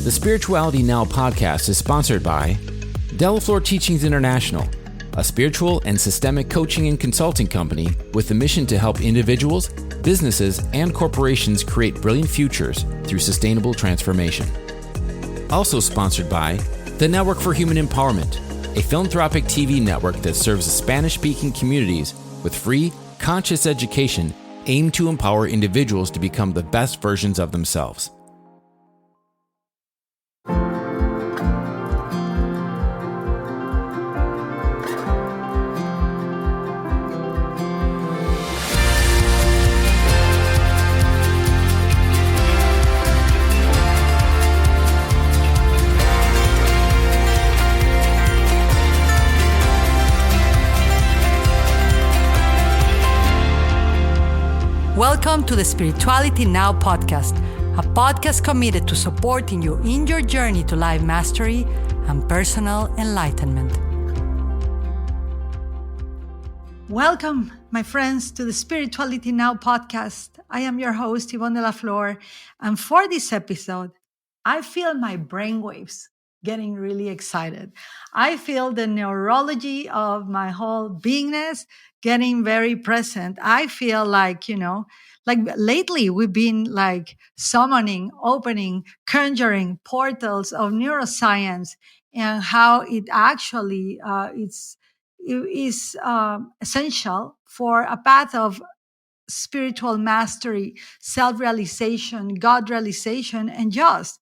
The Spirituality Now podcast is sponsored by Delaflor Teachings International, a spiritual and systemic coaching and consulting company with the mission to help individuals, businesses, and corporations create brilliant futures through sustainable transformation. Also sponsored by the Network for Human Empowerment, a philanthropic TV network that serves Spanish-speaking communities with free, conscious education aimed to empower individuals to become the best versions of themselves. Welcome to the Spirituality Now podcast, a podcast committed to supporting you in your journey to life mastery and personal enlightenment. Welcome, my friends, to the Spirituality Now podcast. I am your host, Yvonne de la Flor, and for this episode, I feel my brainwaves getting really excited. I feel the neurology of my whole beingness getting very present. I feel like, like lately we've been like summoning, opening, conjuring portals of neuroscience and how it actually is essential for a path of spiritual mastery, self-realization, God realization, and just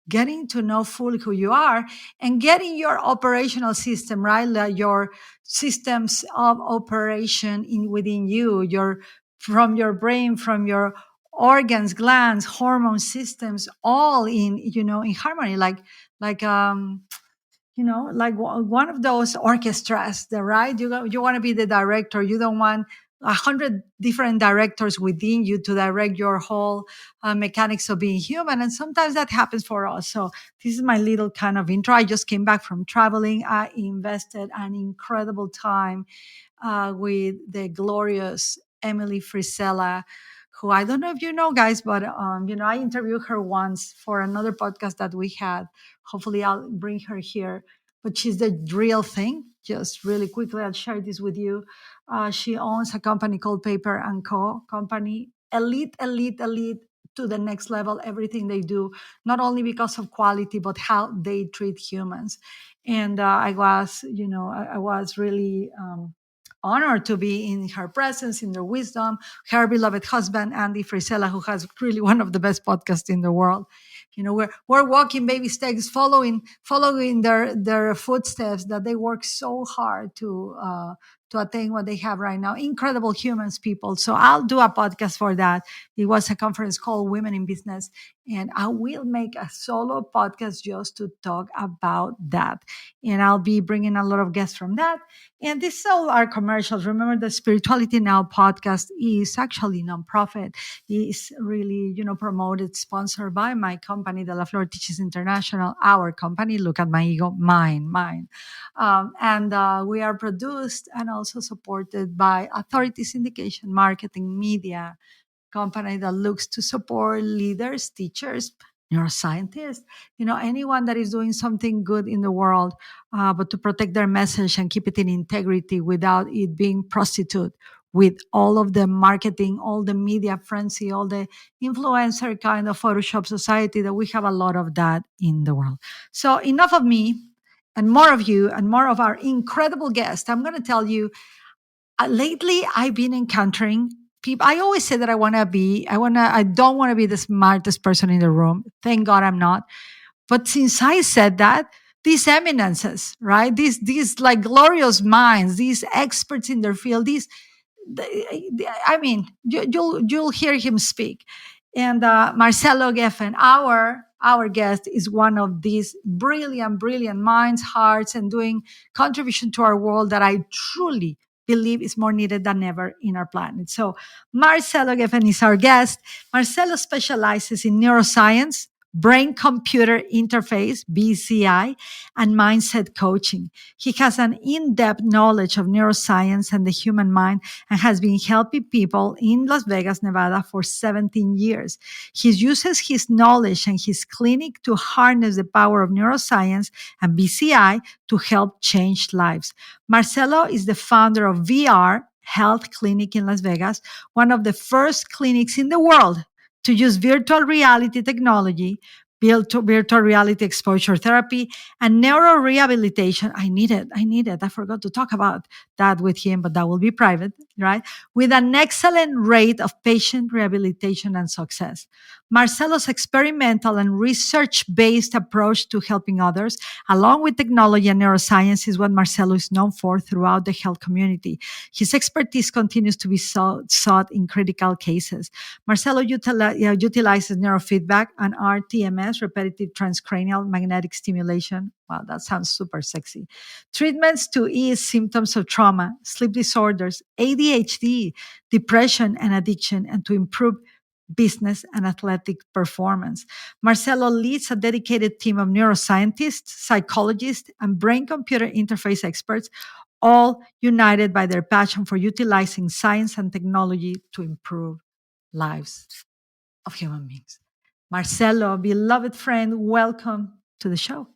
getting to know fully who you are and getting your operational system, right? Like your systems of operation within you, from your brain, from your organs, glands, hormone systems, all in harmony, like one of those orchestras, right? You want to be the director. You don't want 100 different directors within you to direct your whole mechanics of being human. And sometimes that happens for us. So this is my little kind of intro. I just came back from traveling. I invested an incredible time with the glorious Emily Frisella, who I don't know if you know, guys, but I interviewed her once for another podcast that we had. Hopefully I'll bring her here, but she's the real thing. Just really quickly, I'll share this with you. She owns a company called Paper and Co. company, elite to the next level. Everything they do, not only because of quality, but how they treat humans. And I was really honored to be in her presence, in their wisdom. Her beloved husband, Andy Frisella, who has really one of the best podcasts in the world. We're walking baby steps, following their footsteps that they work so hard to attain what they have right now. Incredible humans, people. So I'll do a podcast for that. It was a conference called Women in Business, and I will make a solo podcast just to talk about that. And I'll be bringing a lot of guests from that. And this is all our commercials. Remember, the Spirituality Now podcast is actually nonprofit. It's really, promoted, sponsored by my company, the La Flor Teachings International, our company. Look at my ego, mine. And we are produced and also supported by Authority Syndication Marketing Media, company that looks to support leaders, teachers, neuroscientists, anyone that is doing something good in the world, but to protect their message and keep it in integrity without it being prostitute with all of the marketing, all the media frenzy, all the influencer kind of Photoshop society that we have a lot of that in the world. So enough of me and more of you and more of our incredible guests. I'm going to tell you, lately I've been encountering people. I always say that I don't want to be the smartest person in the room. Thank God I'm not. But since I said that, these eminences, right? These like glorious minds, these experts in their field, you'll hear him speak. And Marcelo Geffen, our guest, is one of these brilliant minds, hearts, and doing contribution to our world that I truly believe is more needed than ever in our planet. So Marcelo Geffen is our guest. Marcelo specializes in neuroscience, brain computer interface, BCI, and mindset coaching. He has an in depth knowledge of neuroscience and the human mind and has been helping people in Las Vegas, Nevada for 17 years. He uses his knowledge and his clinic to harness the power of neuroscience and BCI to help change lives. Marcelo is the founder of VR Health Clinic in Las Vegas, one of the first clinics in the world to use virtual reality technology, virtual reality exposure therapy, and neuro rehabilitation. I need it. I need it. I forgot to talk about that with him, but that will be private, right? With an excellent rate of patient rehabilitation and success. Marcelo's experimental and research based approach to helping others, along with technology and neuroscience, is what Marcelo is known for throughout the health community. His expertise continues to be sought in critical cases. Marcelo utilizes neurofeedback and RTMS, repetitive transcranial magnetic stimulation. Wow, that sounds super sexy. Treatments to ease symptoms of trauma, sleep disorders, ADHD, depression, and addiction, and to improve business and athletic performance. Marcelo leads a dedicated team of neuroscientists, psychologists, and brain computer interface experts, all united by their passion for utilizing science and technology to improve lives of human beings. Marcelo, beloved friend, welcome to the show.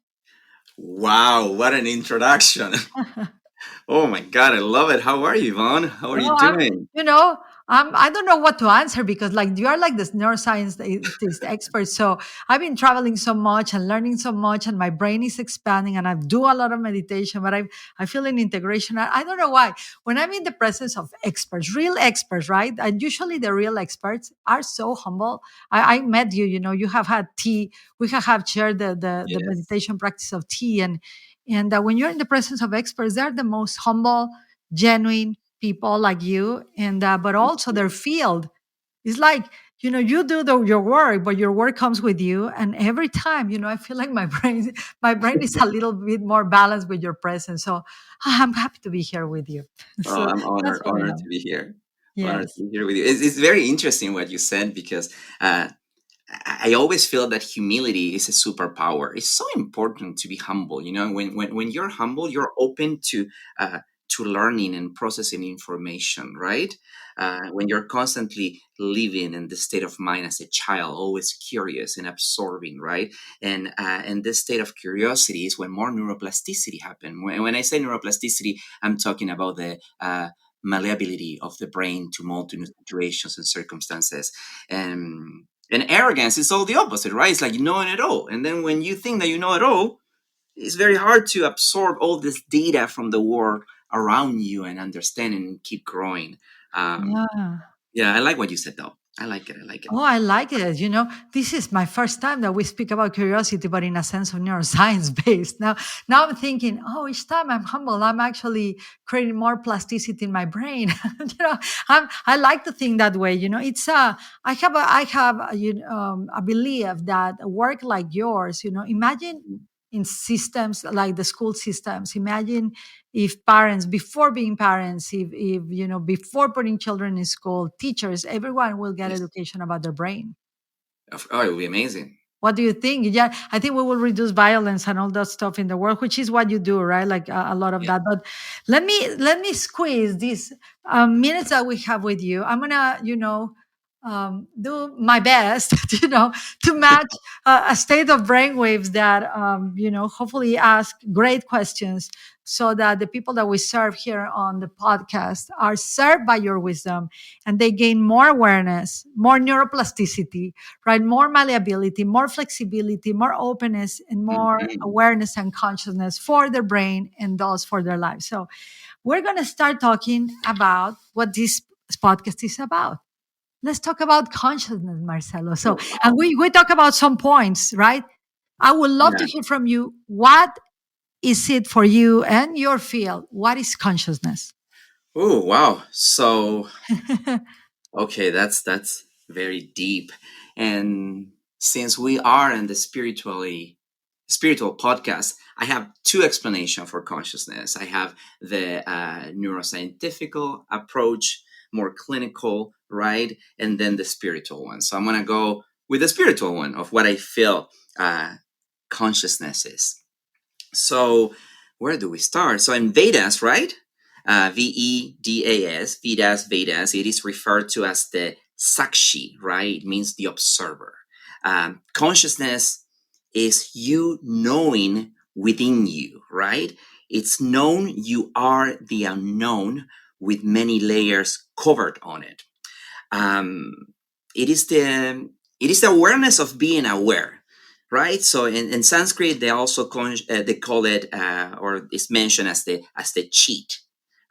Wow, what an introduction. Oh my God, I love it. How are you, Yvonne? How are you No, doing? I don't know what to answer because, like, you are like this neuroscience is the expert. So I've been traveling so much and learning so much, and my brain is expanding. And I do a lot of meditation, but I feel an integration. I don't know why. When I'm in the presence of experts, real experts, right? And usually the real experts are so humble. I met you. You know, you have had tea. We have shared the Yes. meditation practice of tea, and when you're in the presence of experts, they're the most humble, genuine people like you, and but also their field. It's like, you do your work, but your work comes with you, and every time, I feel like my brain is a little bit more balanced with your presence. So I'm happy to be here with you. Oh, So I'm that's what I honored love. to be here. Honored Yes. to be here with you. It's very interesting what you said because I always feel that humility is a superpower. It's so important to be humble. You know, when you're humble, you're open to learning and processing information, right? When you're constantly living in the state of mind as a child, always curious and absorbing, right? And this state of curiosity is when more neuroplasticity happen. When I say neuroplasticity, I'm talking about the malleability of the brain to mold to new situations and circumstances. And arrogance is all the opposite, right? It's like knowing it all. And then when you think that you know it all, it's very hard to absorb all this data from the world around you and understand and keep growing. Um, Yeah. yeah, I like what you said, though. I like it. I like it. Oh, I like it. This is my first time that we speak about curiosity, but in a sense of neuroscience based. Now I'm thinking, oh, each time I'm humble, I'm actually creating more plasticity in my brain. you know, I like to think that way. It's I have a belief that a work like yours. Imagine in systems like the school systems. Imagine if parents, before being parents, if before putting children in school, teachers, everyone will get Yes. education about their brain. Oh, it would be amazing. What do you think? Yeah, I think we will reduce violence and all that stuff in the world, which is what you do, right? Like a lot of Yeah. that. But let me squeeze these minutes that we have with you. I'm gonna, do my best, to match a state of brainwaves that, hopefully ask great questions, so that the people that we serve here on the podcast are served by your wisdom, and they gain more awareness, more neuroplasticity, right? More malleability, more flexibility, more openness, and more Mhm. awareness and consciousness for their brain and thus for their life. So we're going to start talking about what this podcast is about. Let's talk about consciousness, Marcelo. So, Oh, and wow. we talk about some points, right? I would love to Yeah. hear from you. What is it for you and your field? What is consciousness? Oh, wow. So, okay, that's very deep. And since we are in the spiritual podcast, I have two explanations for consciousness. I have the neuroscientific approach, more clinical, right? And then the spiritual one. So I'm gonna go with the spiritual one of what I feel consciousness is. So where do we start? So in Vedas, right? Vedas, Vedas, it is referred to as the Sakshi, right? It means the observer. Consciousness is you knowing within you, right? It's known you are the unknown with many layers covered on it. Um, it is the awareness of being aware, right? So in Sanskrit, they also they call it or it's mentioned as the cheat,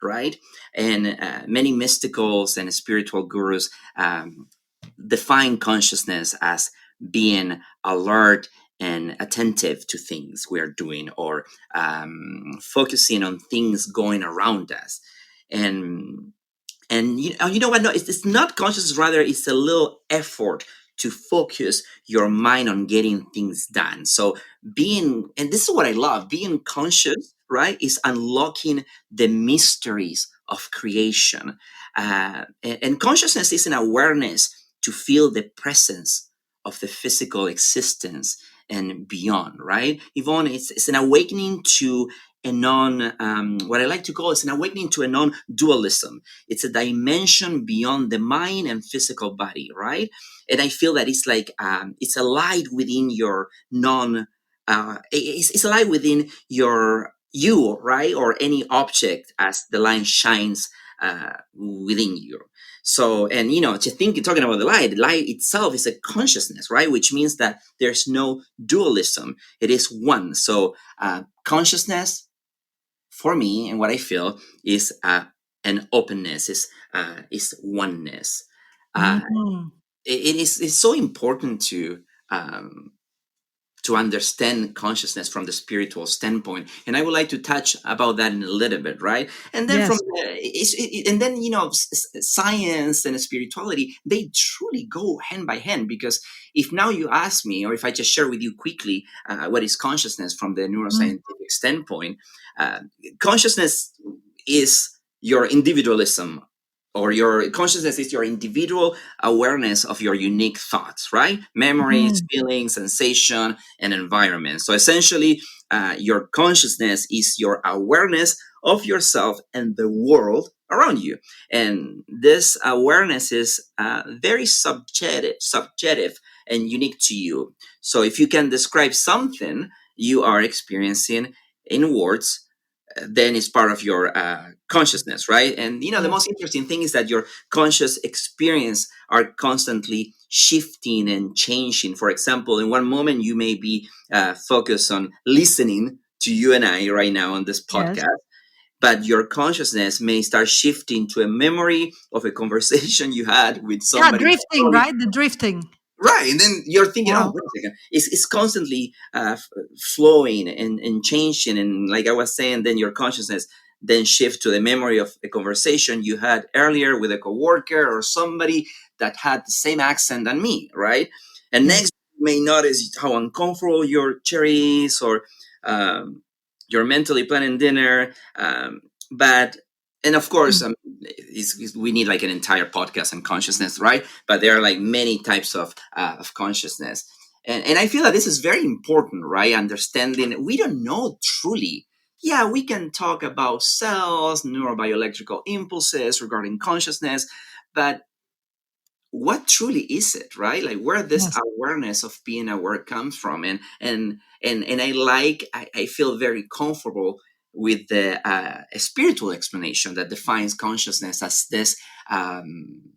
right? And many mysticals and spiritual gurus define consciousness as being alert and attentive to things we are doing, or focusing on things going around us. And you know what? No, it's not conscious. Rather, it's a little effort to focus your mind on getting things done. So and this is what I love, being conscious, right, is unlocking the mysteries of creation. And consciousness is an awareness to feel the presence of the physical existence and beyond, right? Yvonne, it's an awakening to what I like to call is an awakening to a non-dualism. It's a dimension beyond the mind and physical body, right? And I feel that it's like it's a light within your it's a light within your you, right? Or any object as the light shines within you. So, and talking about the light itself is a consciousness, right? Which means that there's no dualism. It is one. So, consciousness, for me, and what I feel is an openness, is oneness. Mhm. It's so important um, to understand consciousness from the spiritual standpoint, and I would like to touch about that in a little bit, right? And then Yes. and then science and spirituality, they truly go hand by hand, because if now you ask me, or if I just share with you quickly what is consciousness from the Mm. neuroscientific standpoint, uh, consciousness is your individualism, or your consciousness is your individual awareness of your unique thoughts, right? Memories, Mhm. feelings, sensation, and environment. So essentially, your consciousness is your awareness of yourself and the world around you. And this awareness is very subjective and unique to you. So if you can describe something you are experiencing in words, then it's part of your consciousness, right? And the Yes. most interesting thing is that your conscious experience are constantly shifting and changing. For example, in one moment you may be focused on listening to you and I right now on this Yes. podcast, but your consciousness may start shifting to a memory of a conversation you had with Yeah, somebody. drifting, right? The drifting. Right, and then you're thinking, oh, Wow. wait a second. It's constantly flowing and changing, and like I was saying, then your consciousness then shift to the memory of a conversation you had earlier with a coworker or somebody that had the same accent than me, right? And Yes. next, you may notice how uncomfortable your chair is, or um, you're mentally planning dinner, but and of course, Mm. we need like an entire podcast on consciousness, right? But there are like many types of consciousness, and I feel that this is very important, right? Understanding we don't know truly. Yeah, we can talk about cells, neurobioelectrical impulses regarding consciousness, but what truly is it, right? Like where this Yes. awareness of being aware comes from, and I feel very comfortable with the spiritual explanation that defines consciousness as this um,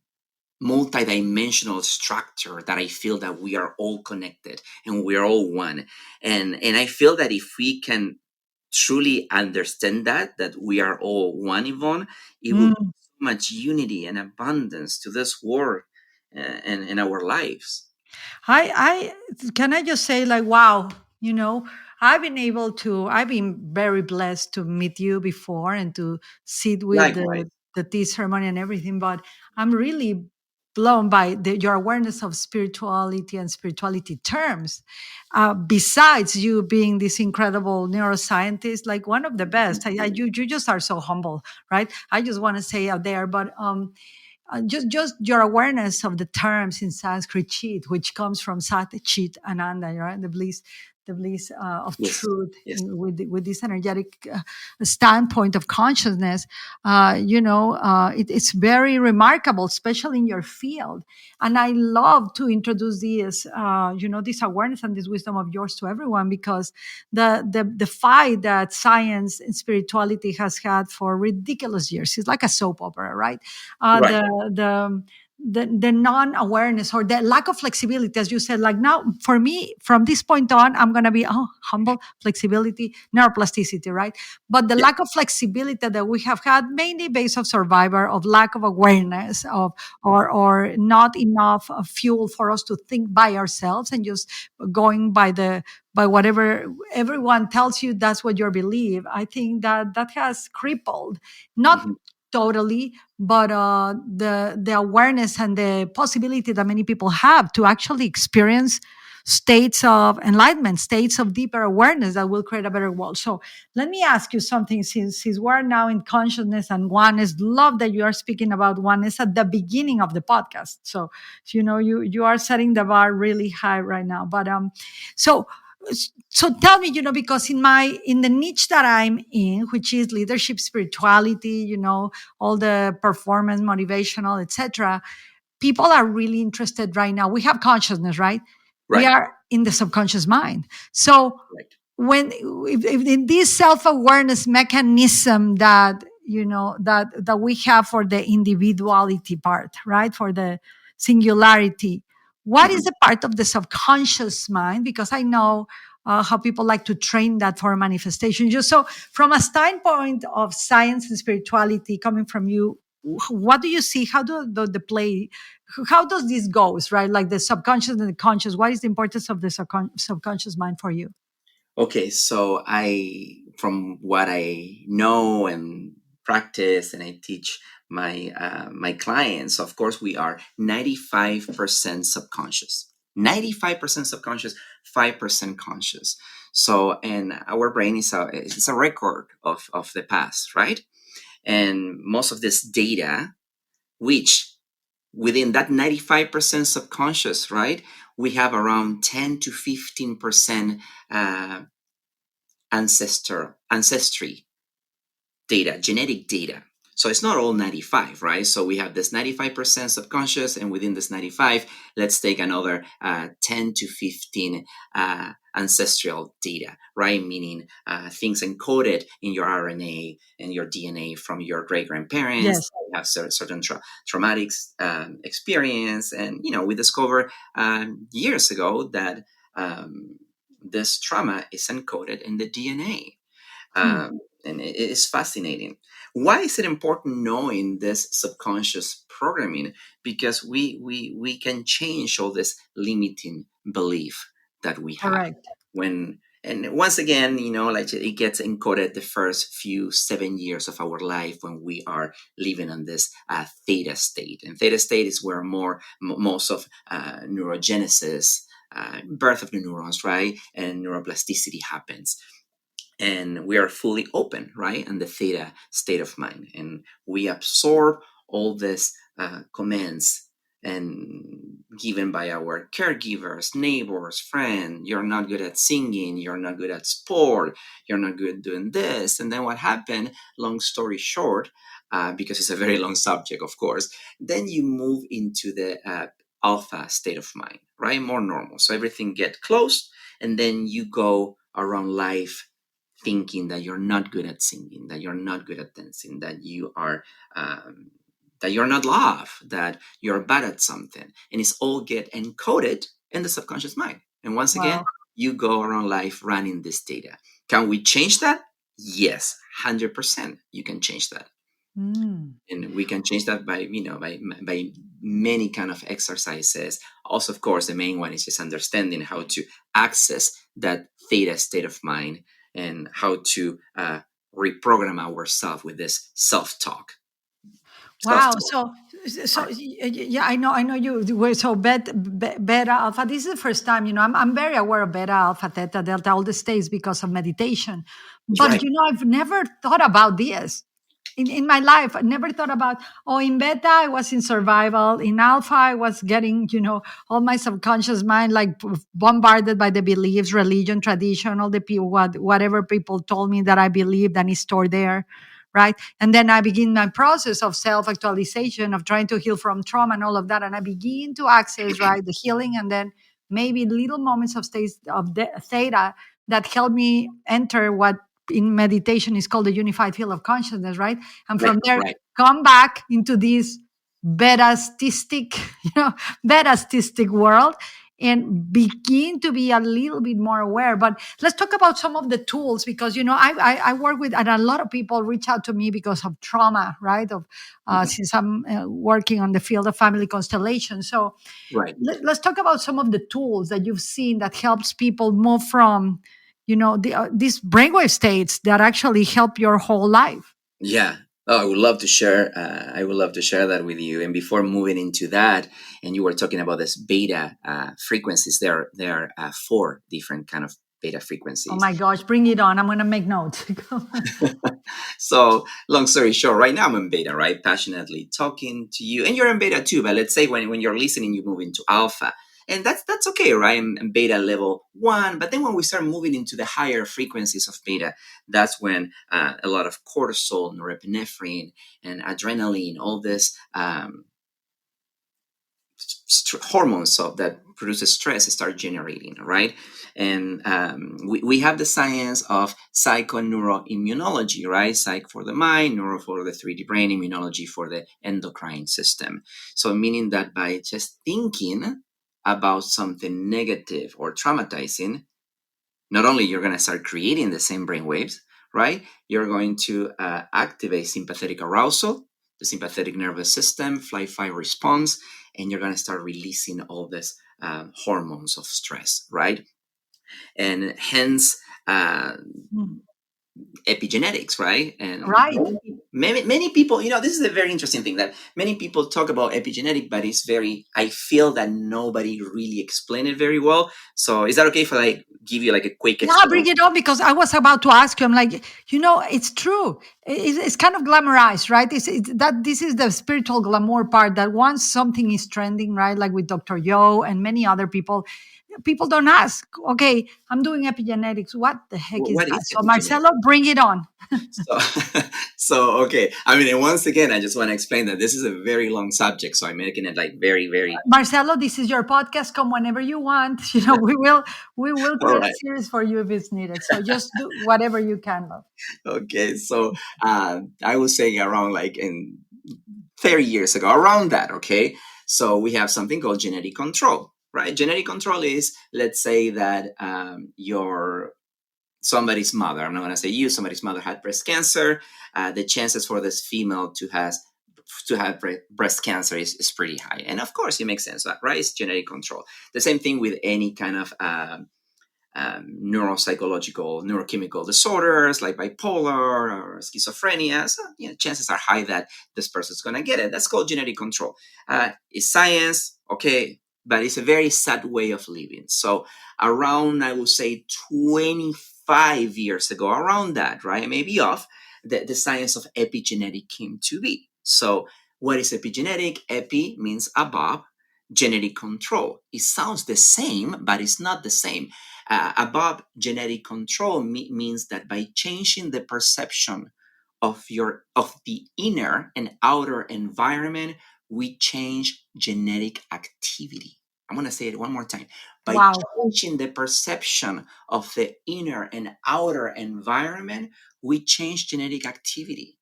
multidimensional structure that I feel that we are all connected and we are all one. And I feel that if we can truly understand that we are all one, Yvonne, it will bring Mm. so much unity and abundance to this world and in our lives. I can I just say, like, wow, you know, I've been very blessed to meet you before and to sit with Likewise. the tea ceremony and everything, but I'm really blown by your awareness of spirituality and spirituality terms. Besides you being this incredible neuroscientist, like one of the best, you just are so humble, right? I just want to say out there, but just your awareness of the terms in Sanskrit chit, which comes from Sat Chit Ananda, right? The bliss of Yes. truth Yes. with this energetic standpoint of consciousness. It's very remarkable, especially in your field. And I love to introduce this awareness and this wisdom of yours to everyone, because the fight that science and spirituality has had for ridiculous years is like a soap opera, right? uh, Right. the the the non-awareness or the lack of flexibility, as you said, like now for me from this point on, I'm going to be humble, flexibility, neuroplasticity, right? But the Yeah. lack of flexibility that we have had, mainly based of survivor, of lack of awareness, of or not enough fuel for us to think by ourselves and just going by whatever everyone tells you, that's what you believe. I think that has crippled, not Mhm. totally, but the awareness and the possibility that many people have to actually experience states of enlightenment, states of deeper awareness that will create a better world. So let me ask you something, since we're now in consciousness and oneness. Love that you are speaking about oneness at the beginning of the podcast. So you are setting the bar really high right now. But so so tell me, because in the niche that I'm in, which is leadership, spirituality, all the performance, motivational, etc., people are really interested right now. We have consciousness, right? We Right. are in the subconscious mind. So Right. when if in this self-awareness mechanism that that we have for the individuality part, right, for the singularity, what is Mhm. the part of the subconscious mind? Because I know how people like to train that for manifestation. Just so from a standpoint of science and spirituality coming from you, what do you see? How do the play, how does this goes, right? Like the subconscious and the conscious, what is the importance of the subconscious mind for you? Okay, so from what I know and practice, and I teach my clients, of course, we are 95% subconscious, 95% subconscious, 5% conscious. So, and our brain is a record of the past, right? And most of this data, which within that 95% subconscious, right, we have around 10 to 15% ancestry data, genetic data. So it's not all 95, right? So we have this 95% subconscious, and within this 95, let's take another 10 to 15 ancestral data, right? Meaning things encoded in your RNA and your DNA from your great grandparents. Yes. Have certain traumatic experience, and we discovered years ago that this trauma is encoded in the DNA. Hmm. And it is fascinating. Why is it important knowing this subconscious programming? Because we can change all this limiting belief that we have Correct. when. And once again, like it gets encoded the first few 7 years of our life when we are living in this theta state. And theta state is where most of neurogenesis, birth of the neurons, right, and neuroplasticity happens, and we are fully open, right, in the theta state of mind, and we absorb all these commands and given by our caregivers, neighbors, friends. You're not good at singing, you're not good at sport, you're not good doing this. And then what happened, long story short, because it's a very long subject, of course, then you move into the alpha state of mind, right, more normal. So everything get closed, and then you go around life thinking that you're not good at singing, that you're not good at dancing, um, that you're not loved, that you're bad at something, and it's all get encoded in the subconscious mind. And once again, Wow. you go around life running this data. Can we change that? Yes, 100%. You can change that, Mm. and we can change that by by many kind of exercises. Also, of course, the main one is just understanding how to access that theta state of mind and how to reprogram ourselves with this self-talk. Wow. Self-talk. Yeah, I know you were so beta alpha. This is the first time, I'm very aware of beta alpha, theta, delta, all the states because of meditation. That's But right. I've never thought about this. in my life. I never thought about, in beta, I was in survival. In alpha, I was getting, all my subconscious mind, like bombarded by the beliefs, religion, tradition, all the people, whatever people told me that I believed and is stored there. Right. And then I begin my process of self actualization, of trying to heal from trauma and all of that. And I begin to access, right, the healing, and then maybe little moments of states of theta that help me enter what in meditation is called the unified field of consciousness, right? And Right, from there, right. come back into this beta-stistic, beta-stistic world, and begin to be a little bit more aware. But let's talk about some of the tools, because I work with, and a lot of people reach out to me because of trauma, right? Of Mhm. since I'm working on the field of family constellation. So Right. let's talk about some of the tools that you've seen that helps people move from these brainwave states that actually help your whole life. Yeah. Oh, I would love to share. I would love to share that with you. And before moving into that, and you were talking about this beta frequencies. There are four different kind of beta Oh frequencies. my gosh, bring it on. I'm going to make notes. So, long story short, right now I'm in beta, right? Passionately talking to you, and you're in beta too. But let's say when you're listening, you move into alpha, and that's okay, right? I'm in beta level 1. But then when we start moving into the higher frequencies of beta, that's when a lot of cortisol, norepinephrine, and adrenaline, all this hormones that produces stress start generating, right? And we have the science of psychoneuroimmunology, right? Psych for the mind, neuro for the 3D brain, immunology for the endocrine system. So meaning that by just thinking about something negative or traumatizing, not only you're going to start creating the same brain waves, right? You're going to activate sympathetic arousal, the sympathetic nervous system, flight-fight response, and you're going to start releasing all this hormones of stress, right? And hence, Hmm. epigenetics, right? And Right. many people, this is a very interesting thing that many people talk about epigenetic, but I feel that nobody really explained it very well. So is that okay if I give you like a quick Yeah, explanation? bring it on, because I was about to ask you. I'm like, it's true. It's kind of glamorized, right? It's that this is the spiritual glamour part, that once something is trending, right? Like with Dr. Yo and many other people don't ask, okay, I'm doing epigenetics. What the heck is What that? is So epigenetics? Marcelo, bring it on. So, so okay. I mean, and once again, I just want to explain that this is a very long subject, so I'm making it like very, very. Marcelo, this is your podcast. Come whenever you want. We will All create right. series for you if it's needed. So just do whatever you can, love. Okay. So, I was saying around like in 30 years ago, around that. Okay. So we have something called genetic control, right? Genetic control is, let's say that your somebody's mother. I'm not going to say you. Somebody's mother had breast cancer. The chances for this female to have breast cancer is pretty high, and of course, it makes sense, right? It's genetic control. The same thing with any kind of neuropsychological, neurochemical disorders like bipolar or schizophrenia. So, chances are high that this person's going to get it. That's called genetic control. It's science, okay, but it's a very sad way of living. So, around, I would say, 25 years ago, around that, right? I may be off, the science of epigenetic came to be. So, what is epigenetic? Epi means above, genetic control. It sounds the same, but it's not the same. Above genetic control means that by changing the perception of the inner and outer environment, we change genetic activity. I'm going to say it one more time. By Wow. changing the perception of the inner and outer environment, we change genetic activity.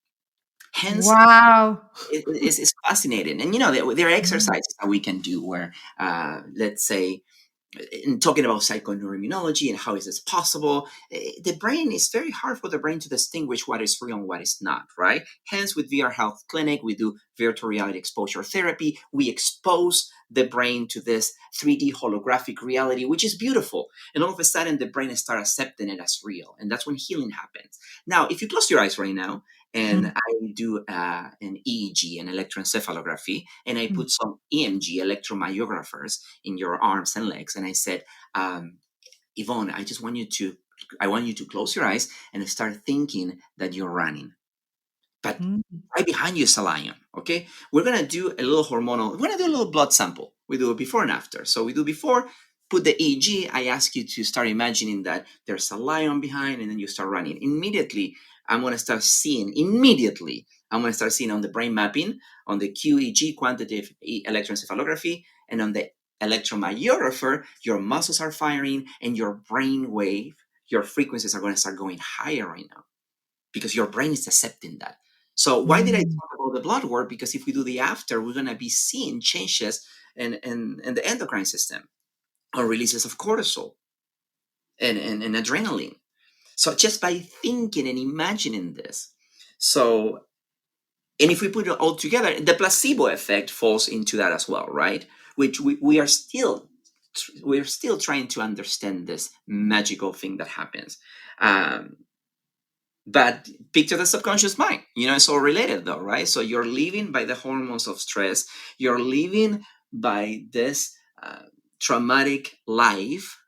Hence, Wow. it's fascinating. And there are exercises that we can do where, let's say, in talking about psychoneuroimmunology and how is this possible, the brain is very hard for the brain to distinguish what is real and what is not, right? Hence, with VR Health Clinic, we do virtual reality exposure therapy. We expose the brain to this 3D holographic reality, which is beautiful. And all of a sudden, the brain starts accepting it as real. And that's when healing happens. Now, if you close your eyes right now, and Mhm. I do an EEG, an electroencephalography, and I put some EMG, electromyographers, in your arms and legs, and I said, Yvonne, I want you to close your eyes and start thinking that you're running. But Mm. right behind you is a lion. Okay, we're gonna do a little hormonal. We're gonna do a little blood sample. We do it before and after. So we do before. Put the EEG. I ask you to start imagining that there's a lion behind, and then you start running. Immediately, I'm gonna start seeing. Immediately, I'm gonna start seeing on the brain mapping, on the QEEG, quantitative electroencephalography, and on the electromyographer. Your muscles are firing, and your brain wave, your frequencies are gonna start going higher right now because your brain is accepting that. So why did I Mm. talk about the blood work? Because if we do the after, we're gonna be seeing changes in the endocrine system or releases of cortisol and adrenaline. So just by thinking and imagining this. So and if we put it all together, the placebo effect falls into that as well, right? Which we are still we're still trying to understand this magical thing that happens. Um, but picture the subconscious mind, it's all related though, right? So you're living by the hormones of stress, you're living by this traumatic life,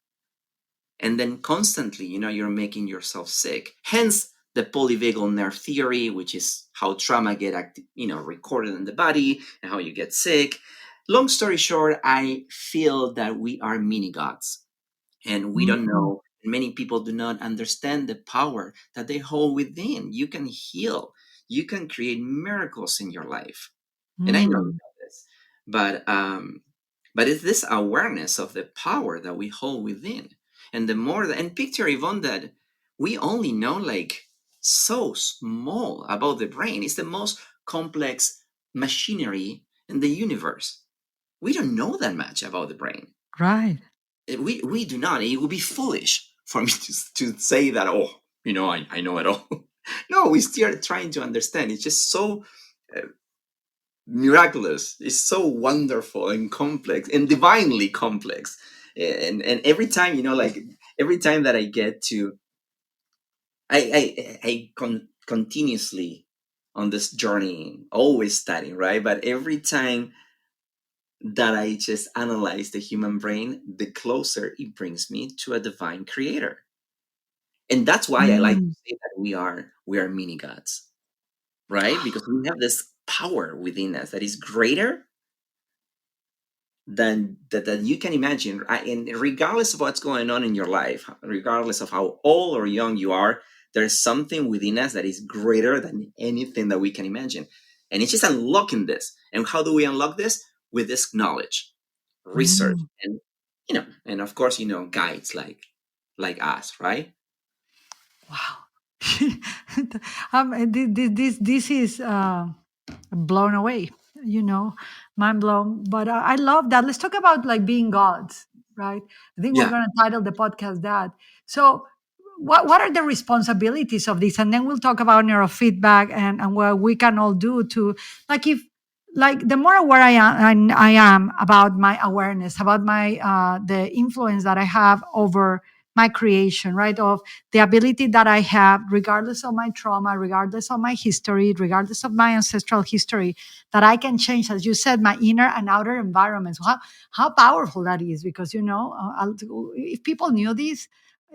and then constantly, you're making yourself sick. Hence the polyvagal nerve theory, which is how trauma get recorded in the body and how you get sick. Long story short, I feel that we are mini gods, and we don't Mm. know. Many people do not understand the power that they hold within. You can heal, you can create miracles in your life, and I know you Mm. know this, but it's this awareness of the power that we hold within. And the more that, and picture, Yvonne, that we only know like so small about the brain. It's the most complex machinery in the universe. We don't know that much about the brain. Right. We do not. It would be foolish for me to say that, oh, I know it all. No, we still are trying to understand. It's just so uh, miraculous. It's so wonderful and complex and divinely complex. And every time, like every time that I get to, continuously on this journey, always studying, right? But every time that I just analyze the human brain, the closer it brings me to a divine creator. And that's why I like to Mm. say that we are mini gods, right? Because we have this power within us that is greater than that you can imagine. And regardless of what's going on in your life, regardless of how old or young you are, there's something within us that is greater than anything that we can imagine. And it's just unlocking this. And how do we unlock this? With this knowledge, research, Mm. and of course, guides like us, right? Wow. This is blown away, you know, mind blown. But I love that. Let's talk about like being gods, right? I think we're Yeah. going to title the podcast that. So, what are the responsibilities of this? And then we'll talk about neurofeedback and what we can all do to, like, if like the more aware I am about my awareness, about my the influence that I have over my creation, right? Of the ability that I have, regardless of my trauma, regardless of my history, regardless of my ancestral history, that I can change, as you said, my inner and outer environments. How powerful that is, because, if people knew this,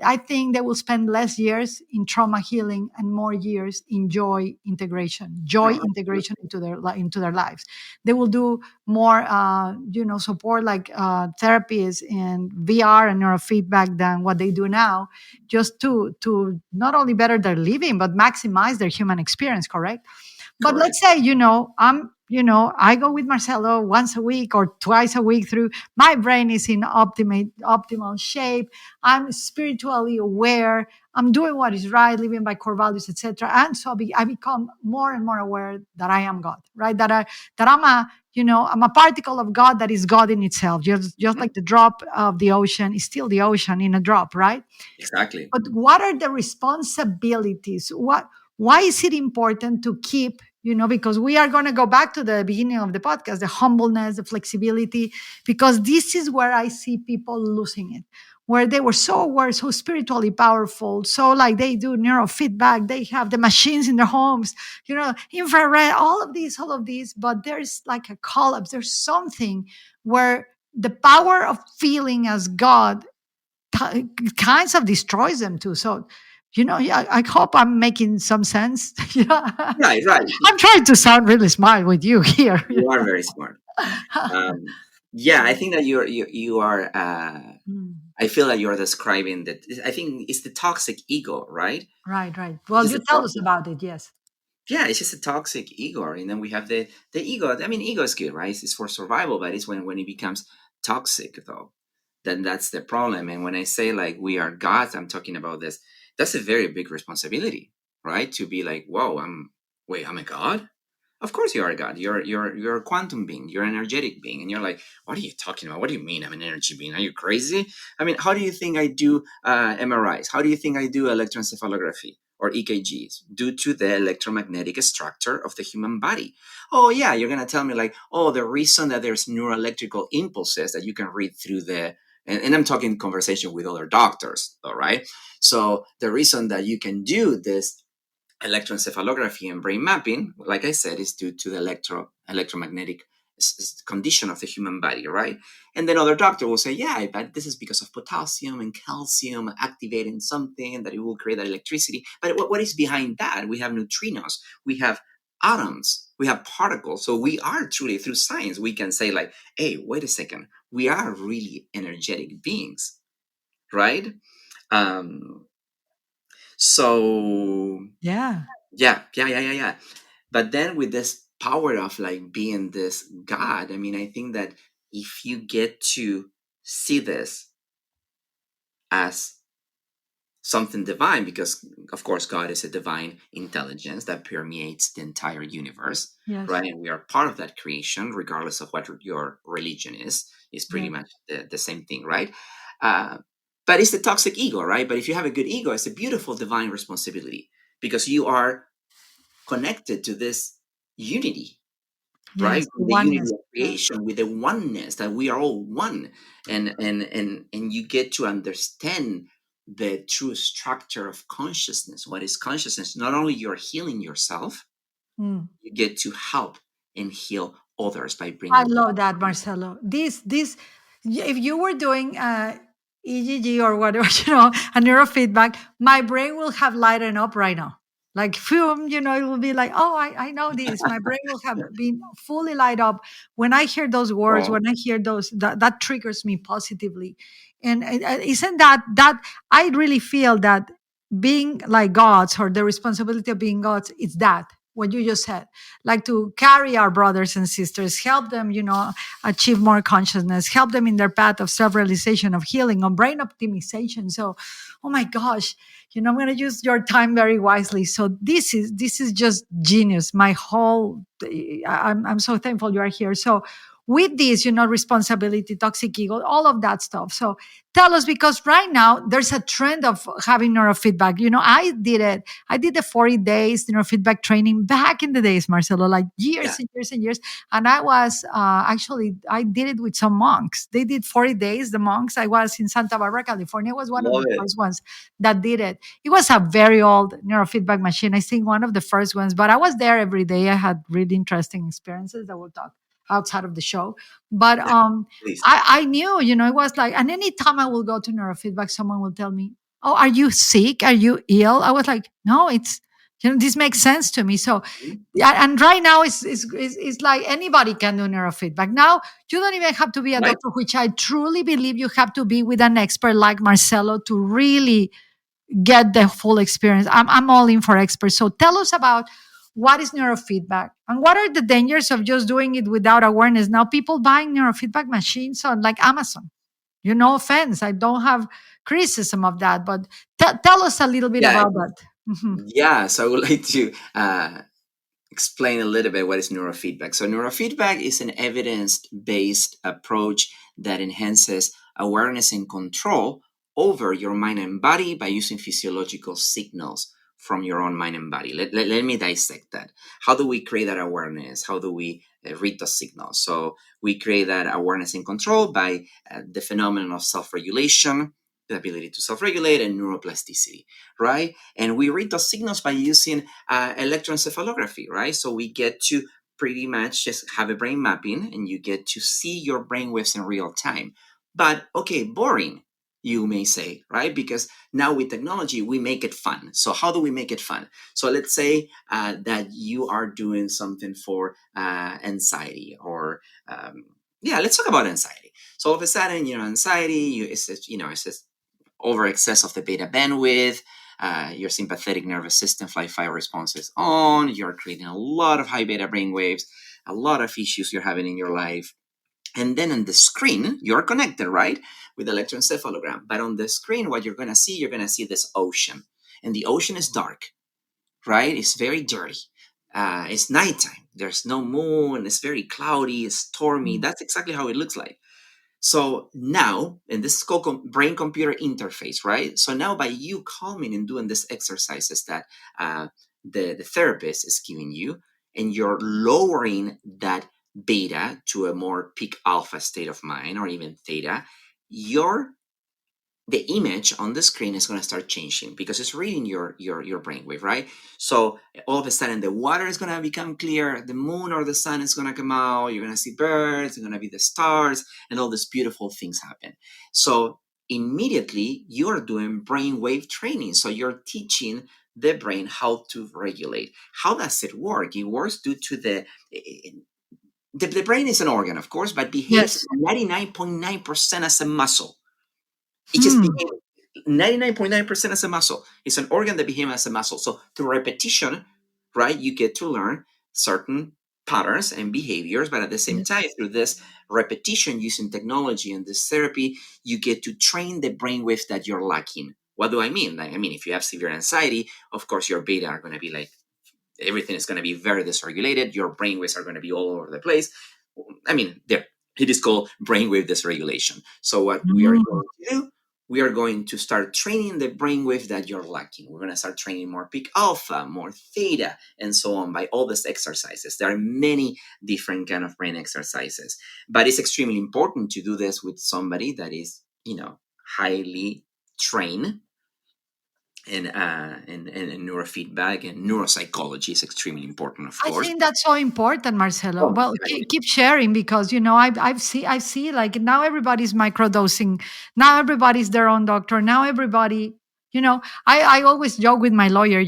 I think they will spend less years in trauma healing and more years in joy No, integration into their lives. They will do more, support like therapies in VR and neurofeedback than what they do now, just to not only better their living but maximize their human experience. Correct. But correct. let's say, I go with Marcelo once a week or twice a week through. My brain is in optimal shape. I'm spiritually aware. I'm doing what is right, living by core values, etc. And so I become more and more aware that I am God, right? That I'm a particle of God that is God in itself. Just Mhm. like the drop of the ocean is still the ocean in a drop, right? Exactly. But what are the responsibilities? Why is it important to keep, because we are going to go back to the beginning of the podcast, the humbleness, the flexibility, because this is where I see people losing it, where they were so spiritually powerful, so like they do neurofeedback, they have the machines in their homes, infrared, all of these, but there's like a collapse. There's something where the power of feeling as God kinds of destroys them too. So, Yeah, I hope I'm making some sense. Right, right. I'm trying to sound really smart with you here. You are very smart. Um, yeah, I think that you are. Mm. I feel that you're describing that. I think it's the toxic ego, right? Right, right. It's Well, just you a tell us toxic. about it. Yes. Yeah, it's just a toxic ego, and then we have the ego. I mean, ego is good, right? It's for survival, but it's when it becomes toxic, though, then that's the problem. And when I say like we are gods, I'm talking about this. That's a very big responsibility, right? To be like, whoa, I'm a god. Of course you are a god. You're a quantum being. You're an energetic being, and you're like, what are you talking about? What do you mean I'm an energy being? Are you crazy? I mean, how do you think I do MRIs? How do you think I do electroencephalography or EKGs? Due to the electromagnetic structure of the human body. Oh yeah, you're gonna tell me like, oh, the reason that there's neuroelectrical impulses that you can read through and I'm talking conversation with other doctors, all right? So the reason that you can do this electroencephalography and brain mapping, like I said, is due to the electromagnetic condition of the human body, right? And then other doctor will say, yeah, but this is because of potassium and calcium activating something that it will create that electricity. But what is behind that? We have neutrinos, we have atoms, we have particles. So we are truly, through science, we can say like, hey, wait a second, we are really energetic beings, right? Um, so Yeah. yeah. But then with this power of like being this God, I mean, I think that if you get to see this as something divine, because of course God is a divine intelligence that permeates the entire universe, Yes. right? And we are part of that creation, regardless of what your religion is pretty Yes. much the same thing, right? Uh, but it's the toxic ego, right? But if you have a good ego, it's a beautiful divine responsibility because you are connected to this unity, right? Yes. The With the unity oneness. of Yeah. creation, with the oneness that we are all one, and you get to understand the true structure of consciousness. What is consciousness? Not only you're healing yourself, Mm. you get to help and heal others by I bringing them. love that, Marcelo. If you were doing EGG or whatever, a neurofeedback, my brain will have lightened up right now. Like, film, it will be like, oh, I know this. My brain will have been fully light up when I hear those words. Well, When I hear those, that triggers me positively. And isn't that I really feel that being like gods, or the responsibility of being gods, it's that what you just said, like to carry our brothers and sisters, help them, achieve more consciousness, help them in their path of self-realization, of healing, of brain optimization. So, oh my gosh, I'm going to use your time very wisely. So this is just genius. My whole, I'm so thankful you are here. So with this, responsibility, toxic ego, all of that stuff. So tell us, because right now there's a trend of having neurofeedback. I did it. I did the 40 days neurofeedback training back in the days, Marcelo, like yeah, years and years and years. And I was I did it with some monks. They did 40 days, the monks. I was in Santa Barbara, California. I was one of love the it. first ones that did it. It was a very old neurofeedback machine. I think one of the first ones, but I was there every day. I had really interesting experiences that we'll talk outside of the show. But Yeah, please. I knew, it was like, and anytime I will go to neurofeedback, someone will tell me, oh, are you sick? Are you ill? I was like, no, this makes sense to me. So, Mhm. yeah, and right now it's like anybody can do neurofeedback. Now, you don't even have to be a Right? doctor, which I truly believe you have to be with an expert like Marcelo to really get the full experience. I'm all in for experts. So tell us about what is neurofeedback and what are the dangers of just doing it without awareness. Now people buying neurofeedback machines on like Amazon. No offense, I don't have criticism of that, but tell us a little bit Yeah, about that. Mhm. yeah. So I would like to explain a little bit what is neurofeedback. So, neurofeedback is an evidence based approach that enhances awareness and control over your mind and body by using physiological signals from your own mind and body. Let me dissect that. How do we create that awareness? How do we read the signals? So, we create that awareness and control by the phenomenon of self regulation, the ability to self regulate, and neuroplasticity, right? And we read those signals by using electroencephalography, right? So we get to pretty much just have a brain mapping and you get to see your brain waves in real time. But okay, boring. you may say, right? Because now with technology, we make it fun. So how do we make it fun? So let's say that you are doing something for anxiety, or yeah, let's talk about anxiety. So all of a sudden, anxiety, it's just over excess of the beta bandwidth. Your sympathetic nervous system, flight fight response is on. You're creating a lot of high beta brain waves, a lot of issues you're having in your life. And then on the screen, you're connected, right, with electroencephalogram. But on the screen, what you're going to see this ocean. And the ocean is dark, right? It's very dirty. It's nighttime. There's no moon. It's very cloudy. It's stormy. That's exactly how it looks like. So now, and this is called brain-computer interface, right? So now by you calming and doing these exercises that the therapist is giving you, and you're lowering that beta to a more peak alpha state of mind, or even theta, the image on the screen is going to start changing because it's reading your brainwave, right? So all of a sudden the water is going to become clear, the moon or the sun is going to come out, you're going to see birds, you're going to be the stars, and all these beautiful things happen. So immediately you're doing brainwave training. So you're teaching the brain how to regulate. How does it work? It works due to the brain is an organ, of course, but behaves Yes. 99.9% as a muscle. It just Hmm. behaves 99.9% as a muscle. It's an organ that behaves as a muscle. So through repetition, right, you get to learn certain patterns and behaviors, but at the same Yes. time, through this repetition using technology and this therapy, you get to train the brainwaves that you're lacking. What do I mean? I mean, if you have severe anxiety, of course, your beta are going to be like, everything is going to be very dysregulated. Your brainwaves are going to be all over the place. I mean, it is called brainwave dysregulation. So what we are Mm. going to do, we are going to start training the brainwave that you're lacking. We're going to start training more peak alpha, more theta, and so on by all these exercises. There are many different kind of brain exercises, but it's extremely important to do this with somebody that is, highly trained and neurofeedback and neuropsychology is extremely important, of I course. think that's so important, Marcelo. Oh, Well, keep sharing because I see like now everybody's microdosing. Now everybody's their own doctor. Now everybody, I always joke with my lawyer.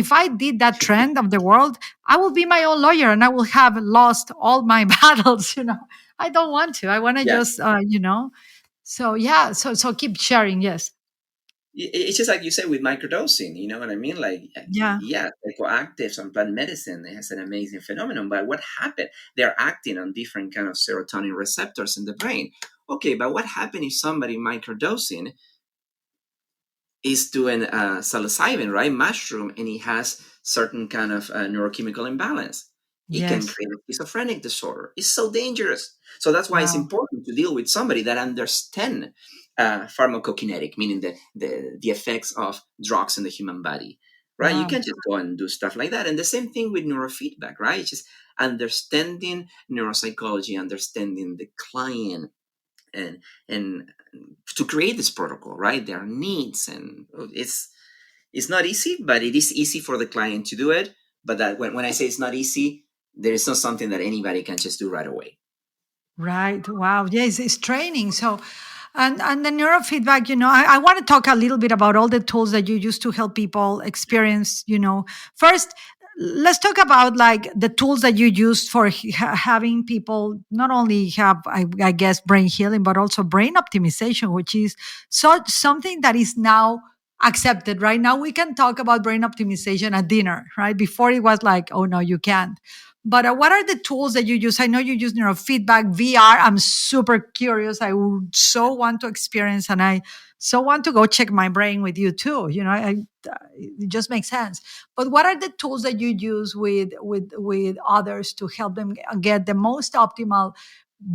If I did that trend of the world, I will be my own lawyer and I will have lost all my battles. I don't want to. I want to yeah. just, So yeah, so keep sharing. Yes, It's just like you said with microdosing, you know what I mean? Like, yeah, yeah, psychoactives and plant medicine, it has an amazing phenomenon. But what happened? They're acting on different kind of serotonin receptors in the brain. Okay, but what happened if somebody microdosing is doing psilocybin, right? Mushroom, and he has certain kind of neurochemical imbalance. It can yes, create a schizophrenic disorder. It's so dangerous. So that's why it's wow, important to deal with somebody that understands pharmacokinetic, meaning the effects of drugs in the human body, right? You wow. can't just go and do stuff like that. And the same thing with neurofeedback, right? It's just understanding neuropsychology, understanding the client, and to create this protocol, right? There are needs, and it's not easy, but it is easy for the client to do it. But that when I say it's not easy, there is not something that anybody can just do right away. Right. Wow. Yes, it's training. So, and the neurofeedback, I want to talk a little bit about all the tools that you use to help people experience, first, let's talk about like the tools that you use for having people not only have, I guess, brain healing, but also brain optimization, which is something that is now accepted. Right now, we can talk about brain optimization at dinner, right? Before it was like, oh no, you can't. But what are the tools that you use? I know you use neurofeedback, VR. I'm super curious. I would so want to experience, and I so want to go check my brain with you too. It just makes sense. But what are the tools that you use with others to help them get the most optimal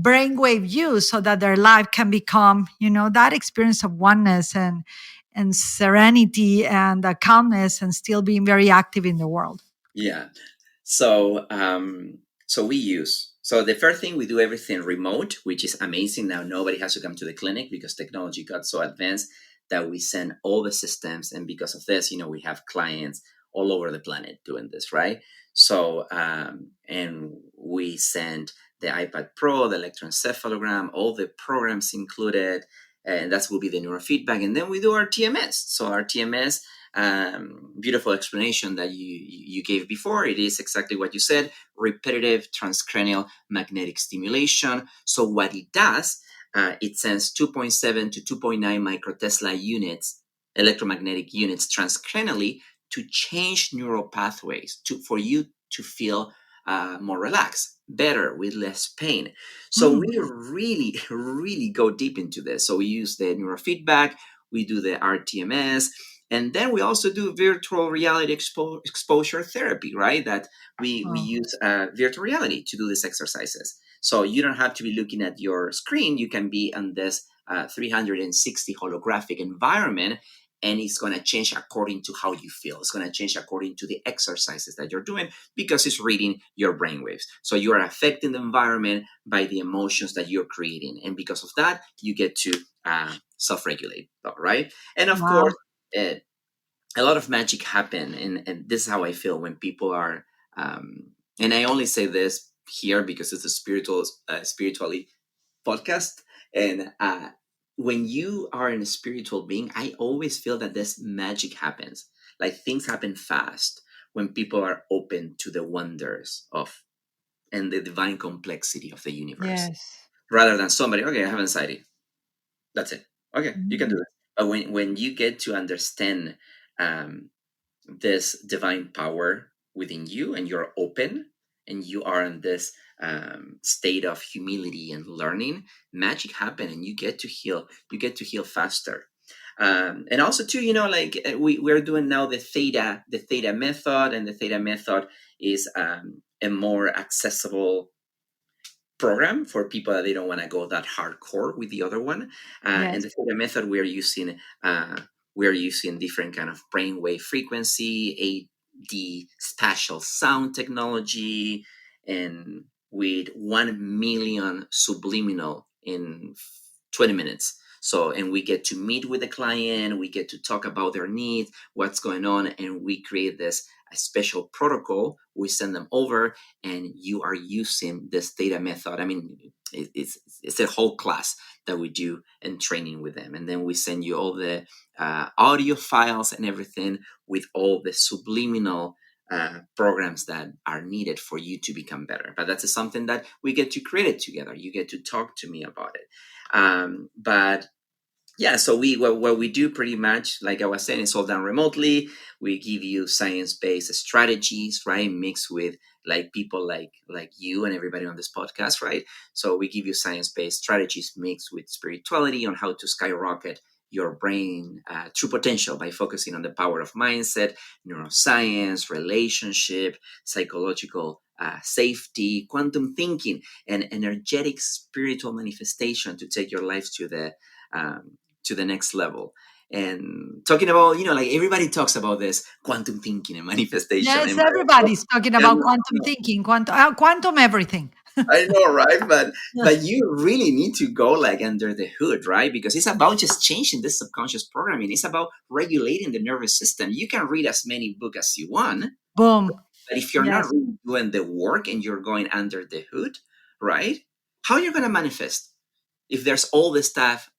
brainwave use so that their life can become, that experience of oneness and serenity and calmness and still being very active in the world? Yeah. So so the first thing, we do everything remote, which is amazing. Now nobody has to come to the clinic because technology got so advanced that we send all the systems, and because of this, we have clients all over the planet doing this, right? So and we send the iPad Pro, the electroencephalogram, all the programs included, and that will be the neurofeedback. And then we do our TMS. So our TMS, beautiful explanation that you gave before. It is exactly what you said: repetitive transcranial magnetic stimulation. So what it does, it sends 2.7 to 2.9 microtesla units, electromagnetic units, transcranially to change neural pathways for you to feel more relaxed, better, with less pain. So we really, really go deep into this. So we use the neurofeedback, we do the RTMS, and then we also do virtual reality exposure therapy, right? That we use virtual reality to do these exercises. So you don't have to be looking at your screen. You can be on this 360 holographic environment, and it's going to change according to how you feel. It's going to change according to the exercises that you're doing, because it's reading your brainwaves. So you are affecting the environment by the emotions that you're creating. And because of that, you get to self-regulate, right? And of course, a lot of magic happen. And this is how I feel when people are, and I only say this here because it's a spiritually podcast. And when you are in a spiritual being, I always feel that this magic happens. Like, things happen fast when people are open to the wonders of and the divine complexity of the universe, rather than somebody, okay, I have anxiety, that's it, okay, you can do it. But when you get to understand this divine power within you, and you're open, and you are in this state of humility and learning, magic happen, and you get to heal. You get to heal faster. And also too, like we're doing now the theta method, and the theta method is a more accessible program for people that they don't want to go that hardcore with the other one. And the theta method, we're using different kind of brainwave frequency, AD spatial sound technology, and with 1 million subliminal in 20 minutes. So, and we get to meet with the client, we get to talk about their needs, what's going on, and we create this a special protocol. We send them over, and you are using this theta method. I mean, it's a whole class that we do and training with them. And then we send you all the audio files and everything with all the subliminal programs that are needed for you to become better. But that's something that we get to create it together. You get to talk to me about it. But yeah, so what we do pretty much, like I was saying, is all done remotely. We give you science-based strategies, right? Mixed with like people like you and everybody on this podcast, right? So we give you science-based strategies mixed with spirituality on how to skyrocket your brain true potential by focusing on the power of mindset, neuroscience, relationship, psychological safety, quantum thinking, and energetic spiritual manifestation to take your life to the next level. And talking about, like everybody talks about this quantum thinking and manifestation. Yes, everybody's talking about quantum thinking, quantum everything. I know, right? But you really need to go like under the hood, right? Because it's about just changing this subconscious programming. It's about regulating the nervous system. You can read as many books as you want. Boom. But if you're not really doing the work and you're going under the hood, right? How are you going to manifest if there's all this stuff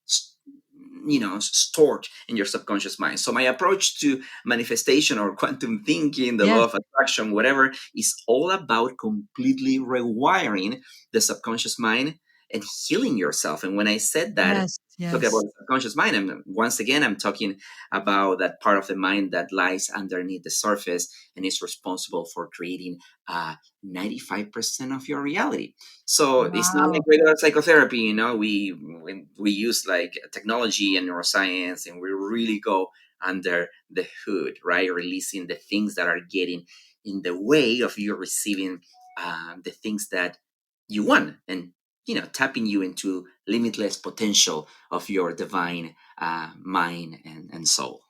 stored in your subconscious mind? So my approach to manifestation or quantum thinking, the law of attraction, whatever, is all about completely rewiring the subconscious mind and healing yourself. And when I said that, talking about the subconscious mind, I'm talking about that part of the mind that lies underneath the surface and is responsible for creating 95% of your reality. So it's not like regular psychotherapy, we use like technology and neuroscience, and we really go under the hood, right? Releasing the things that are getting in the way of you receiving the things that you want, and tapping you into limitless potential of your divine mind and soul.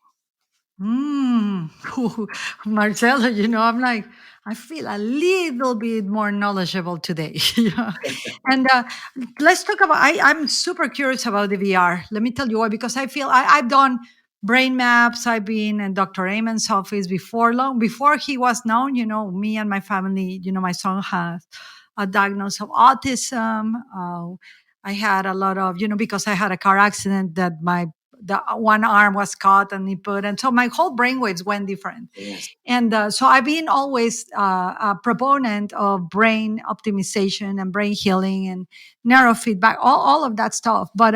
Marcelo, I'm like, I feel a little bit more knowledgeable today. And let's talk about, I'm super curious about the VR. Let me tell you why, because I feel I've done brain maps. I've been in Dr. Amen's office long before he was known. Me and my family, my son has a diagnosis of autism. I had a lot of, because I had a car accident that the one arm was cut and he put, and so my whole brainwaves went different. Yes. And so I've been always a proponent of brain optimization and brain healing and neurofeedback, all of that stuff. But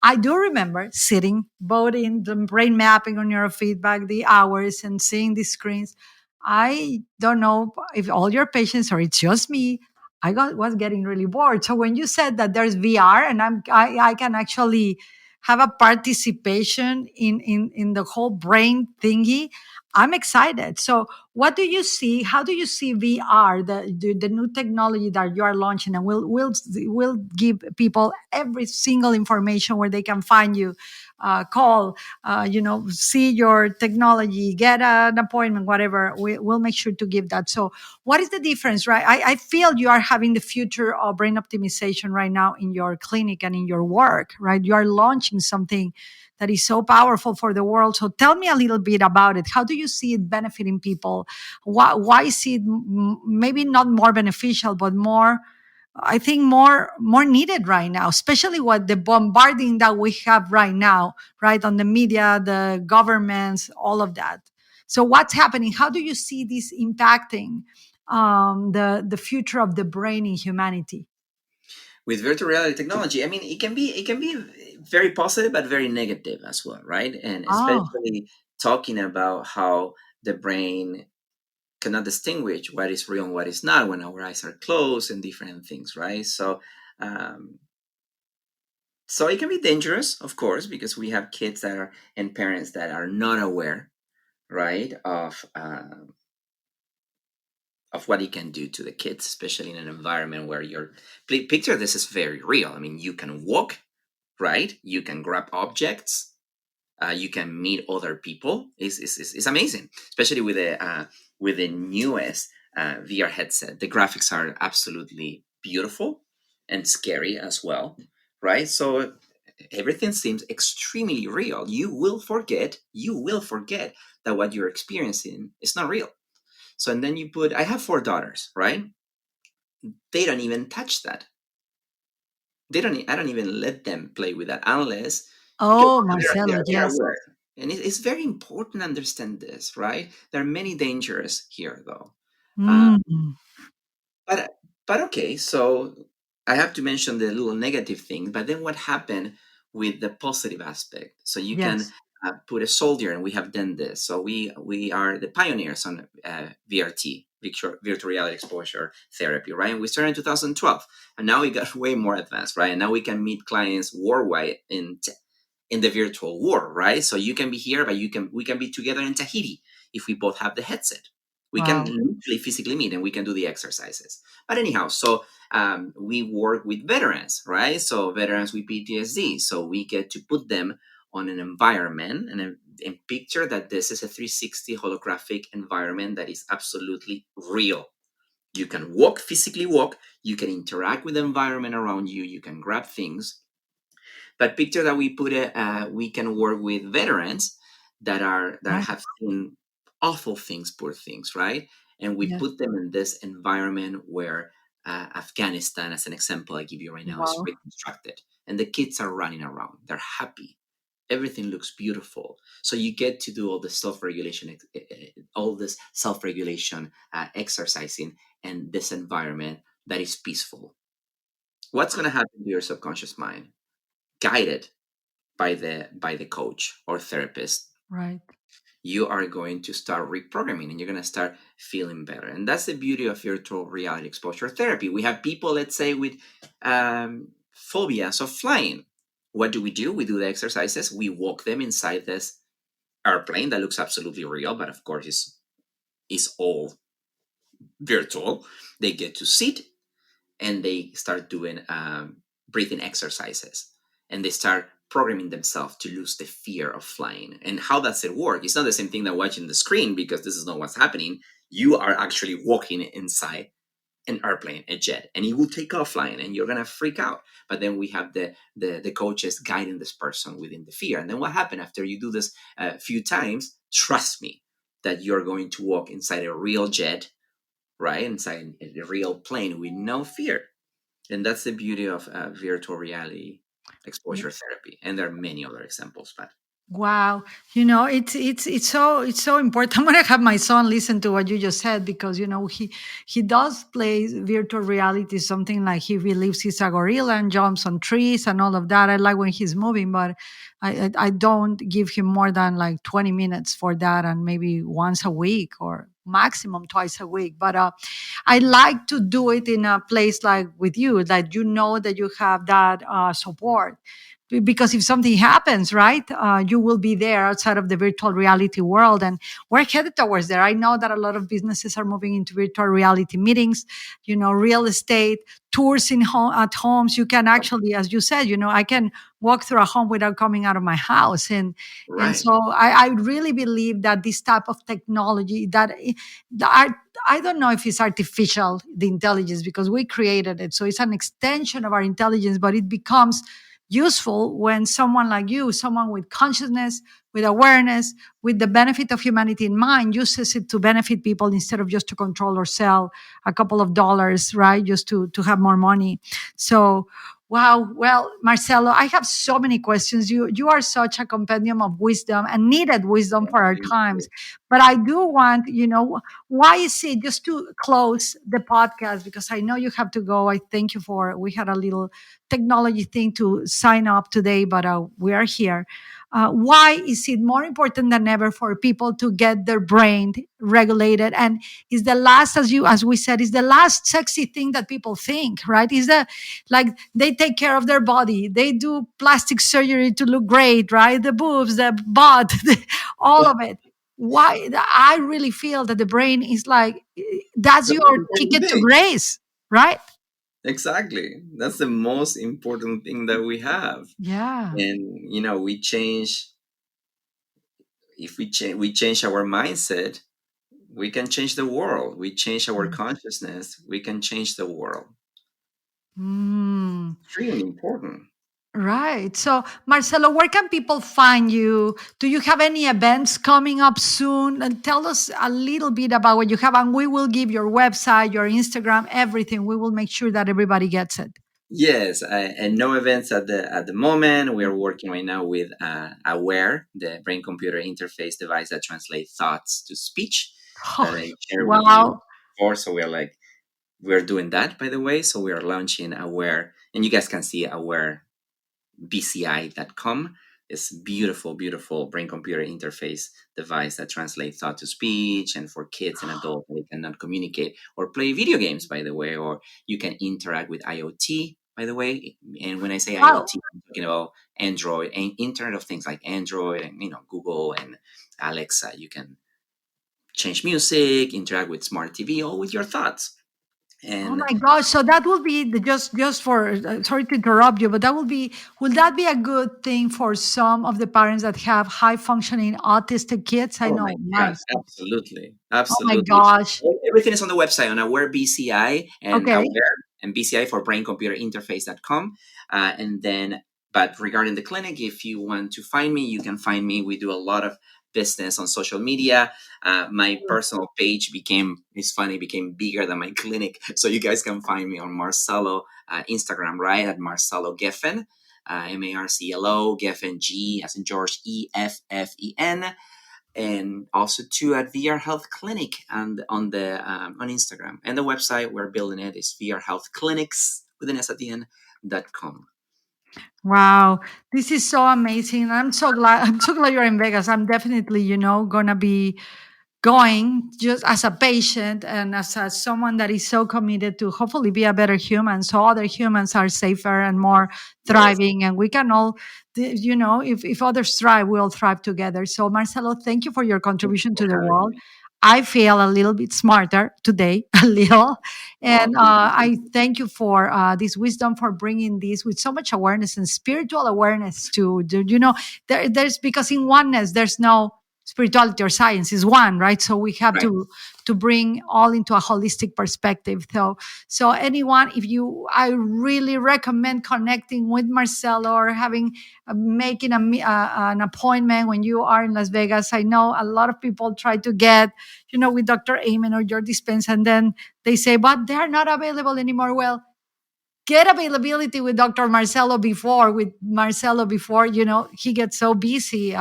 I do remember sitting both in the brain mapping on neurofeedback, the hours, and seeing the screens. I don't know if all your patients or it's just me. Was getting really bored. So when you said that there's VR and I can actually have a participation in the whole brain thingy, I'm excited. So what do you see? How do you see VR, the new technology that you are launching, and will give people every single information where they can find you, call, see your technology, get an appointment, whatever. We'll make sure to give that. So what is the difference, right? I feel you are having the future of brain optimization right now in your clinic and in your work, right? You are launching something that is so powerful for the world. So tell me a little bit about it. How do you see it benefiting people? Why is it maybe not more beneficial, but more, I think more needed right now, especially what the bombarding that we have right now, right? On the media, the governments, all of that. So what's happening? How do you see this impacting the future of the brain in humanity? With virtual reality technology, I mean, it can be very positive but very negative as well, right? And Oh, especially talking about how the brain cannot distinguish what is real and what is not when our eyes are closed and different things, right? Um, so it can be dangerous, of course, because we have kids that are and parents that are not aware, right, of what it can do to the kids, especially in an environment where you're. Picture this is very real. I mean, you can walk, right? You can grab objects. You can meet other people. It's amazing, especially with the newest VR headset. The graphics are absolutely beautiful and scary as well, right? So everything seems extremely real. You will forget that what you're experiencing is not real. So and then you put. I have four daughters, right? They don't even touch that. They don't. I don't even let them play with that unless because oh, they're, Marcelo, they're, they're yes. aware. And it's very important to understand this, right? There are many dangers here, though. Uh, Mm, but but okay, so I have to mention the little negative thing. But then what happened with the positive aspect? So you can yes, put a soldier, and we have done this. So we are the pioneers on VRT, virtual reality exposure therapy, right? And we started in 2012, and now we got way more advanced, right? And now we can meet clients worldwide in the virtual world, right? So you can be here, but we can be together in Tahiti if we both have the headset. We can wow, literally physically meet and we can do the exercises. But anyhow, so we work with veterans, right? So veterans with PTSD, so we get to put them on an environment and picture that this is a 360 holographic environment that is absolutely real. You can physically walk, you can interact with the environment around you, you can grab things, but picture that we can work with veterans that right, have seen awful things, poor things, right? And we yes, put them in this environment where Afghanistan, as an example I give you right now, is wow, reconstructed, and the kids are running around. They're happy. Everything looks beautiful. So you get to do all the self-regulation, all this self-regulation, exercising, and this environment that is peaceful. What's going to happen to your subconscious mind? Guided by the coach or therapist, right, you are going to start reprogramming and you're going to start feeling better. And that's the beauty of virtual reality exposure therapy. We have people, let's say, with phobias of flying. What do? We do the exercises, we walk them inside this airplane that looks absolutely real, but of course is all virtual. They get to sit and they start doing breathing exercises, and they start programming themselves to lose the fear of flying. And how does it work? It's not the same thing that watching the screen, because this is not what's happening. You are actually walking inside an airplane, a jet, and it will take off flying and you're gonna freak out. But then we have the coaches guiding this person within the fear. And then what happened after you do this a few times? Trust me that you're going to walk inside a real jet, right? Inside a real plane with no fear. And that's the beauty of virtual reality exposure therapy. And there are many other examples, but Wow, it's so important. I'm gonna have my son listen to what you just said because he does play virtual reality, something like he believes he's a gorilla and jumps on trees and all of that. I like when he's moving, but I don't give him more than like 20 minutes for that, and maybe once a week or maximum twice a week. But I like to do it in a place like with you, that that you have that support, because if something happens, right, you will be there outside of the virtual reality world, and we're headed towards there. I know that a lot of businesses are moving into virtual reality meetings, real estate tours at homes. You can actually, as you said, I can walk through a home without coming out of my house, and right. so I really believe that this type of technology, I don't know if it's artificial, the intelligence, because we created it, so it's an extension of our intelligence, but it becomes useful when someone like you, someone with consciousness, with awareness, with the benefit of humanity in mind, uses it to benefit people instead of just to control or sell a couple of dollars, right? Just to have more money. So, wow. Well, Marcelo, I have so many questions. You are such a compendium of wisdom and needed wisdom for our Thank times. you. But I do want, why is it, just to close the podcast, because I know you have to go. I thank you we had a little technology thing to sign up today, but we are here. Why is it more important than ever for people to get their brain regulated? And is the last, as we said, is the last sexy thing that people think, right? Is the like they take care of their body, they do plastic surgery to look great, right? The boobs, the butt, all of it. Why? I really feel that the brain is like that's The most your important ticket to thing. grace, right? Exactly. That's the most important thing that we have. Yeah. And we change, if we change our mindset, we can change the world. We change our consciousness, we can change the world. Mm, Extremely important. right. So, Marcelo, where can people find you? Do you have any events coming up soon? And tell us a little bit about what you have, and we will give your website, your Instagram, everything. We will make sure that everybody gets it. Yes, and no events at the moment. We are working right now with Aware, the brain computer interface device that translates thoughts to speech, Oh, that I shared with you wow. before. So we're doing that, by the way. So we are launching Aware, and you guys can see Aware bci.com. It's beautiful, beautiful brain computer interface device that translates thought to speech, and for kids and adults they cannot communicate or play video games, by the way, or you can interact with IoT, by the way. And when I say Wow. IoT, I'm talking about Android and Internet of Things, like Android and Google and Alexa. You can change music, interact with smart TV, all with your thoughts. Oh And my gosh! So that will be just for sorry to interrupt you, but will that be a good thing for some of the parents that have high functioning autistic kids? I oh my know God, my son. absolutely. Oh my Absolutely. gosh! Everything is on the website on Aware BCI and Okay. Aware and BCI for braincomputerInterface.com. And then, but regarding the clinic, if you want to find me, you can find me. We do a lot of business on social media. My personal page became bigger than my clinic. So you guys can find me on Marcelo Instagram, right? At Marcelo Geffen, Marcelo Geffen, G as in George, EFFEN, and also too at VR Health Clinic and on Instagram, and the website we're building it is VR Health Clinics with an S at the end.com. Wow, this is so amazing. I'm so glad. I'm so glad you're in Vegas. I'm definitely, gonna be going just as a patient and as someone that is so committed to hopefully be a better human, so other humans are safer and more Yes, thriving, and we can all, if others thrive, we all thrive together. So, Marcelo, thank you for your thank you contribution for to the having world. me. I feel a little bit smarter today, a little. Oh, And thank you. I thank you for this wisdom, for bringing this with so much awareness and spiritual awareness too. There's, because in oneness, there's no spirituality or science, is one, right? So we have Right. to bring all into a holistic perspective. So anyone, if you, I really recommend connecting with Marcelo or having making an appointment when you are in Las Vegas. I know a lot of people try to get, with Dr. Amen or your dispense, and then they say, but they're not available anymore. Well, get availability with Dr. Marcelo before, he gets so busy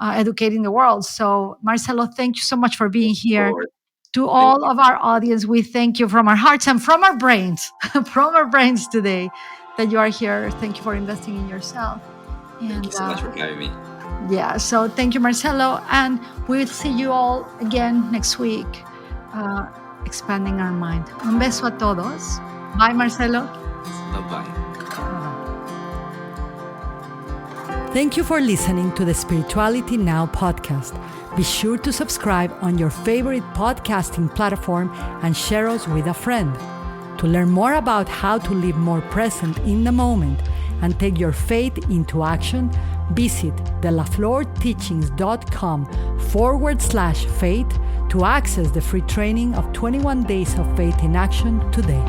educating the world. So Marcelo, thank you so much for being here. Lord, To thank all of our audience, we thank you from our hearts and from our brains, from our brains today that you are here. Thank you for investing in yourself. Thank you so much for having me. Yeah, so thank you, Marcelo. And we'll see you all again next week, expanding our mind. Un beso a todos. Bye, Marcelo. Bye-bye. Thank you for listening to the Spirituality Now podcast. Be sure to subscribe on your favorite podcasting platform and share us with a friend. To learn more about how to live more present in the moment and take your faith into action, visit delaflorteachings.com/faith to access the free training of 21 Days of Faith in Action today.